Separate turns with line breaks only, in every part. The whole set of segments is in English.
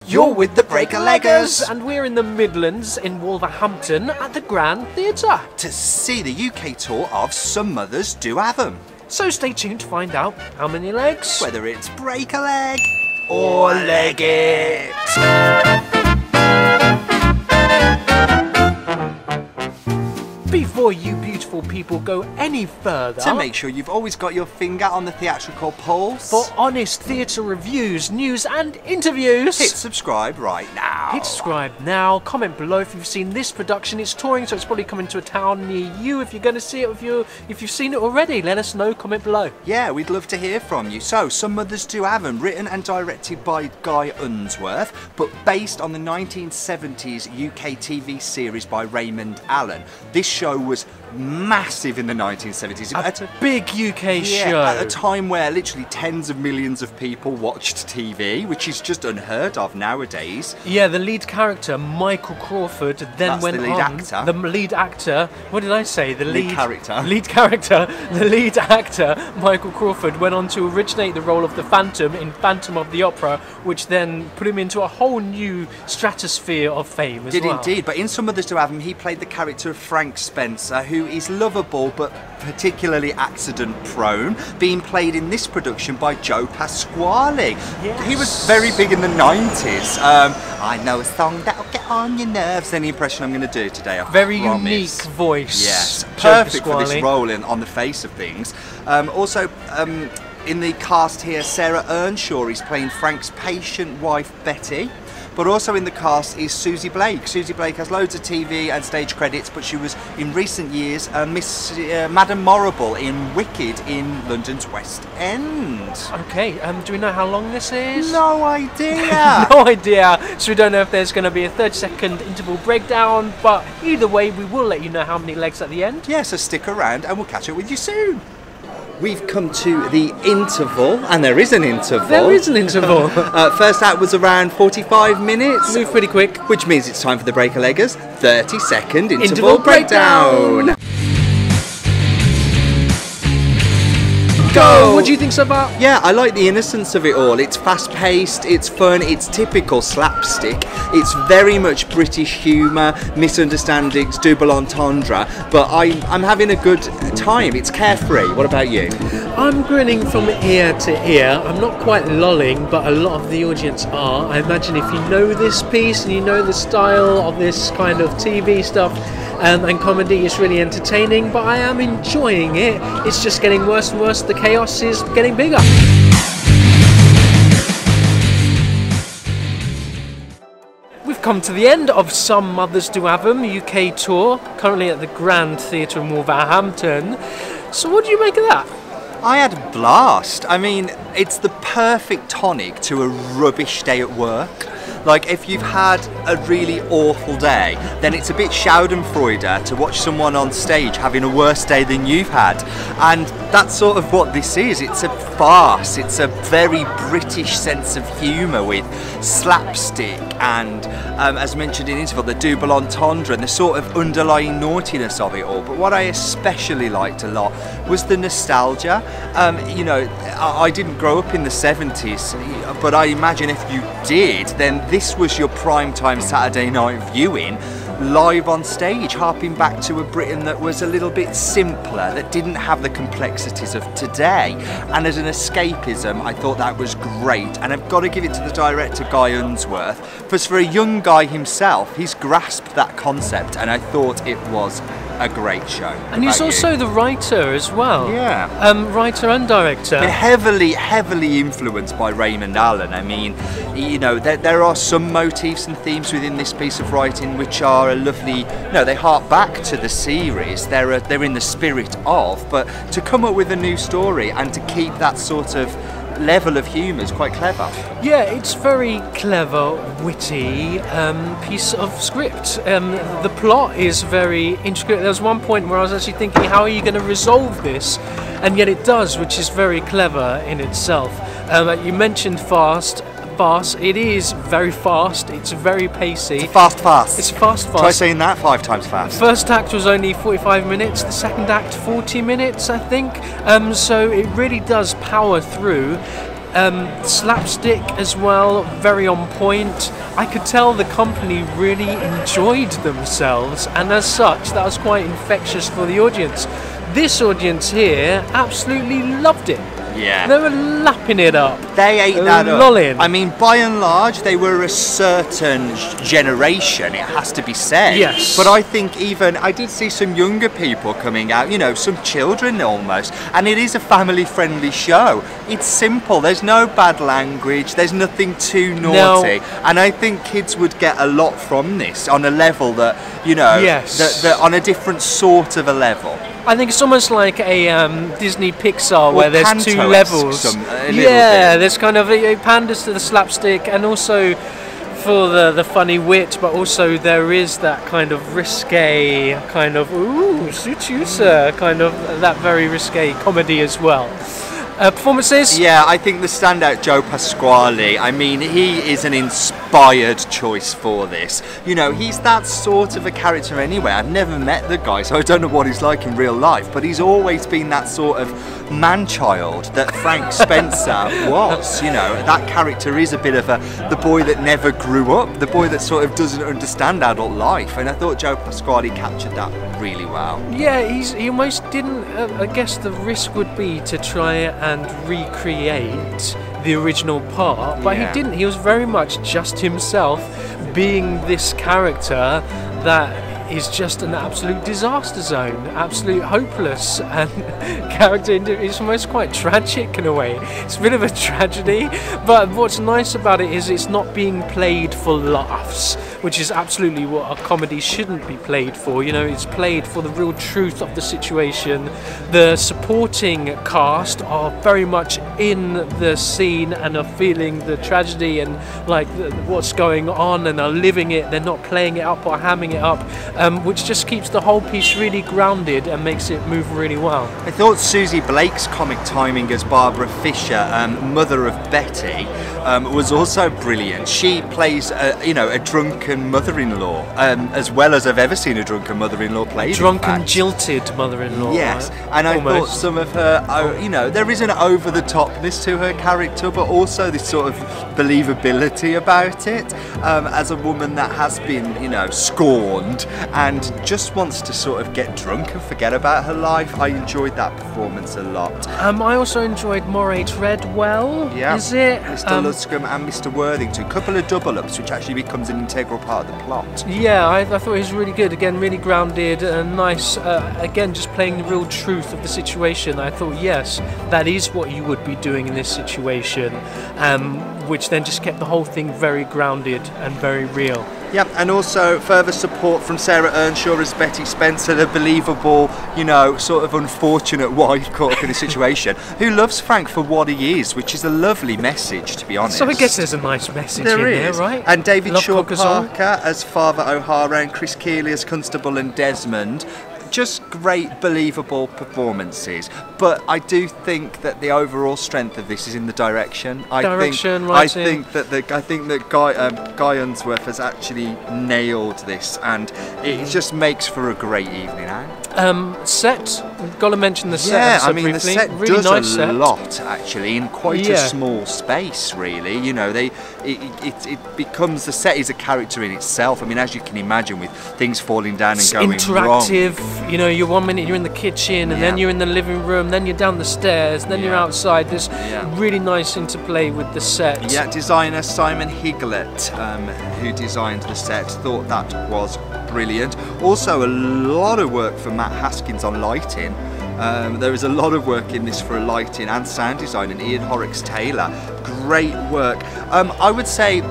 You're with the Break-a-Leggers,
and we're in the Midlands in Wolverhampton at the Grand Theatre
to see the UK tour of Some Mothers Do Ave Em.
So stay tuned to find out how many legs,
whether it's break a leg or leg it.
Before you beautiful people go any further,
to make sure you've always got your finger on the theatrical pulse
for honest theatre reviews, news and interviews,
hit subscribe right now.
Hit subscribe now, comment below if you've seen this production. It's touring, so it's probably coming to a town near you. If you're going to see it, if you've seen it already, let us know, comment below.
Yeah, we'd love to hear from you. So, Some Mothers Do Ave Em, written and directed by Guy Unsworth, but based on the 1970s UK TV series by Raymond Allen. This show was massive in the 1970s.
A big UK show.
At a time where literally tens of millions of people watched TV, which is just unheard of nowadays.
Yeah, the lead character, Michael Crawford, then went on... The lead actor. What did I say? The lead character. The lead actor, Michael Crawford, went on to originate the role of the Phantom in Phantom of the Opera, which then put him into a whole new stratosphere of fame as well.
Did indeed, but in Some Mothers Do Ave Em, he played the character of Frank Spencer, who is lovable but particularly accident prone, being played in this production by Joe Pasquale. Yes. He was very big in the 90s. I know a song that'll get on your nerves. Any impression I'm going to do today, I
very
promise.
Unique voice.
Yes, perfect for this role on the face of things. Also, in the cast here, Sarah Earnshaw is playing Frank's patient wife, Betty. But also in the cast is Susie Blake. Susie Blake has loads of TV and stage credits, but she was in recent years Madame Morrible in Wicked in London's West End.
Okay, do we know how long this is?
No idea.
No idea. So we don't know if there's going to be a 30-second interval breakdown, but either way, we will let you know how many legs at the end.
Yeah, so stick around and we'll catch up with you soon. We've come to the interval, and there is an interval.
There is an interval.
First act was around 45 minutes.
Move pretty quick.
Which means it's time for the Break-a-Leggers 30-second interval breakdown.
Go! What do you think so far?
Yeah, I like the innocence of it all. It's fast-paced, it's fun, it's typical slapstick. It's very much British humour, misunderstandings, double entendre, but I'm having a good time. It's carefree. What about you?
I'm grinning from ear to ear. I'm not quite lolling, but a lot of the audience are. I imagine if you know this piece and you know the style of this kind of TV stuff, and comedy is really entertaining, but I am enjoying it. It's just getting worse and worse. The chaos is getting bigger. We've come to the end of Some Mothers Do Ave Em UK tour, currently at the Grand Theatre in Wolverhampton. So what do you make of that?
I had a blast. I mean, it's the perfect tonic to a rubbish day at work. Like, if you've had a really awful day, then it's a bit Schadenfreude to watch someone on stage having a worse day than you've had. And that's sort of what this is. It's a farce. It's a very British sense of humour with slapstick and, as mentioned in interval, the double entendre and the sort of underlying naughtiness of it all. But what I especially liked a lot was the nostalgia. You know, I didn't grow up in the 70s, but I imagine if you did, then this was your primetime Saturday night viewing, live on stage, harping back to a Britain that was a little bit simpler, that didn't have the complexities of today. And as an escapism, I thought that was great. And I've got to give it to the director, Guy Unsworth, because for a young guy himself, he's grasped that concept, and I thought it was a great show.
And he's also the writer as well.
Yeah.
Writer and director.
But heavily influenced by Raymond Allen. I mean, you know, there are some motifs and themes within this piece of writing which are a lovely, they hark back to the series. They're in the spirit of, but to come up with a new story and to keep that sort of level of humour is quite clever.
Yeah, it's very clever, witty piece of script. The plot is very intricate. There was one point where I was actually thinking, how are you going to resolve this? And yet it does, which is very clever in itself. You mentioned fast. It is very fast, it's very pacey.
It's a fast.
It's a fast.
Try saying that 5 times fast.
First act was only 45 minutes, the second act 40 minutes, I think. So it really does power through. Slapstick as well, very on point. I could tell the company really enjoyed themselves, and as such, that was quite infectious for the audience. This audience here absolutely loved it.
Yeah.
They were lapping it up.
They ate that up.
Lolling.
I mean, by and large, they were a certain generation, it has to be said.
Yes.
But I think even, I did see some younger people coming out, you know, some children almost. And it is a family-friendly show. It's simple. There's no bad language. There's nothing too naughty. No. And I think kids would get a lot from this on a level that, you know,
yes.
that on a different sort of a level.
I think it's almost like a Disney Pixar where there's two levels. There's kind of it panders to the slapstick and also for the funny wit, but also there is that kind of risque kind of suit you sir kind of that very risque comedy as well. Performances? Yeah,
I think the standout Joe Pasquale, I mean, he is an inspired choice for this. You know, he's that sort of a character anyway. I've never met the guy, so I don't know what he's like in real life, but he's always been that sort of man-child that Frank Spencer was. You know, that character is a bit of the boy that never grew up, the boy that sort of doesn't understand adult life, and I thought Joe Pasquale captured that really well.
Yeah, he almost didn't, I guess the risk would be to try and recreate the original part, but he didn't. He was very much just himself, being this character that is just an absolute disaster zone, absolute hopeless, and character is almost quite tragic in a way. It's a bit of a tragedy, but what's nice about it is it's not being played for laughs, which is absolutely what a comedy shouldn't be played for. You know, it's played for the real truth of the situation. The supporting cast are very much in the scene and are feeling the tragedy and like what's going on and are living it. They're not playing it up or hamming it up. Which just keeps the whole piece really grounded and makes it move really well.
I thought Susie Blake's comic timing as Barbara Fisher, mother of Betty, was also brilliant. She plays, a drunken mother-in-law, as well as I've ever seen a drunken mother-in-law played.
Drunken, jilted mother-in-law.
Yes,
right?
and I thought some of her, there is an over-the-topness to her character, but also this sort of believability about it, as a woman that has been, scorned and just wants to sort of get drunk and forget about her life. I enjoyed that performance a lot.
I also enjoyed Moray Treadwell, is it?
Mr. Luscombe and Mr. Worthington. A couple of double-ups, which actually becomes an integral part of the plot.
Yeah, I thought he was really good. Again, really grounded and nice. Again, just playing the real truth of the situation. I thought, yes, that is what you would be doing in this situation, which then just kept the whole thing very grounded and very real.
Yep, and also further support from Sarah Earnshaw as Betty Spencer, the believable, sort of unfortunate wife caught up in a situation, who loves Frank for what he is, which is a lovely message, to be honest.
So I guess there's a nice message in there, right?
And David Shaw Parker as Father O'Hara and Chris Keeley as Constable and Desmond. Just great, believable performances, but I do think that the overall strength of this is in the direction. I think that Guy Unsworth has actually nailed this, and it just makes for a great evening out.
Set, we've got to mention the set.
Yeah, I mean
briefly.
The set
really
does
nice
a lot actually in quite a small space. Really, it becomes, the set is a character in itself. I mean, as you can imagine, with things falling down and going
interactive.
wrong.
You're 1 minute you're in the kitchen, and then you're in the living room, then you're down the stairs, then you're outside. There's really nice interplay with the set. Yeah,
designer Simon Higlett, who designed the set, thought that was brilliant. Also, a lot of work for Matt Haskins on lighting. There is a lot of work in this for lighting and sound design, and Ian Horrocks Taylor. Great work. I would say,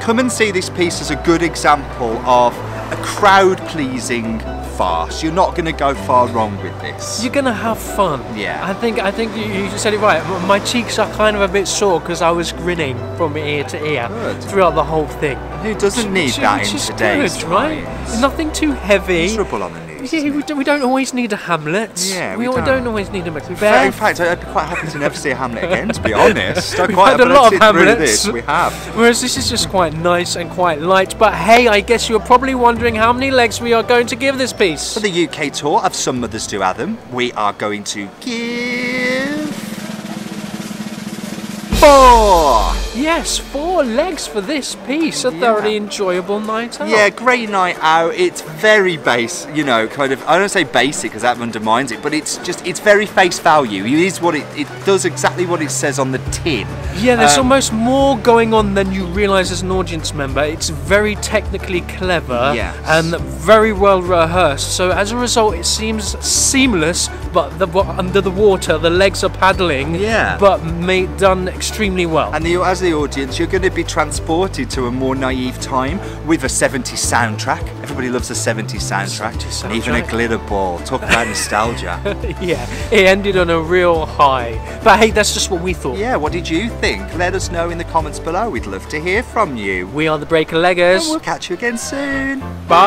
come and see this piece as a good example of a crowd-pleasing farce. You're not going to go far wrong with this.
You're going to have fun.
Yeah.
I think you said it right. My cheeks are kind of a bit sore because I was grinning from ear to ear throughout the whole thing.
Who doesn't need that in today's
times? Right? Nothing too heavy.
Miserable on the news.
Yeah, we don't always need a Hamlet.
Yeah,
we don't always need a Macbeth.
In fact, I'd be quite happy to never see a Hamlet again, to be honest.
We've had a lot of Hamlets.
We have.
Whereas this is just quite nice and quite light. But hey, I guess you're probably wondering how many legs we are going to give this piece.
For the UK tour of Some Mothers Do Ave Em, we are going to give 4!
Yes, 4 legs for this piece. A thoroughly enjoyable night out.
Yeah, great night out. It's very base, you know, kind of, I don't say basic because that undermines it, but it's very face value. It is what it does exactly what it says on the tin.
Yeah, there's almost more going on than you realise as an audience member. It's very technically clever and very well rehearsed. So as a result, it seems seamless, but under the water, the legs are paddling, but done extremely well.
And as the audience, you're going to be transported to a more naive time with a 70s soundtrack. Everybody loves a 70s soundtrack. And even a glitter ball. Talk about nostalgia.
Yeah, it ended on a real high. But hey, that's just what we thought.
Yeah, what did you think? Let us know in the comments below. We'd love to hear from you.
We are the Breaker Leggers.
And we'll catch you again soon.
Bye.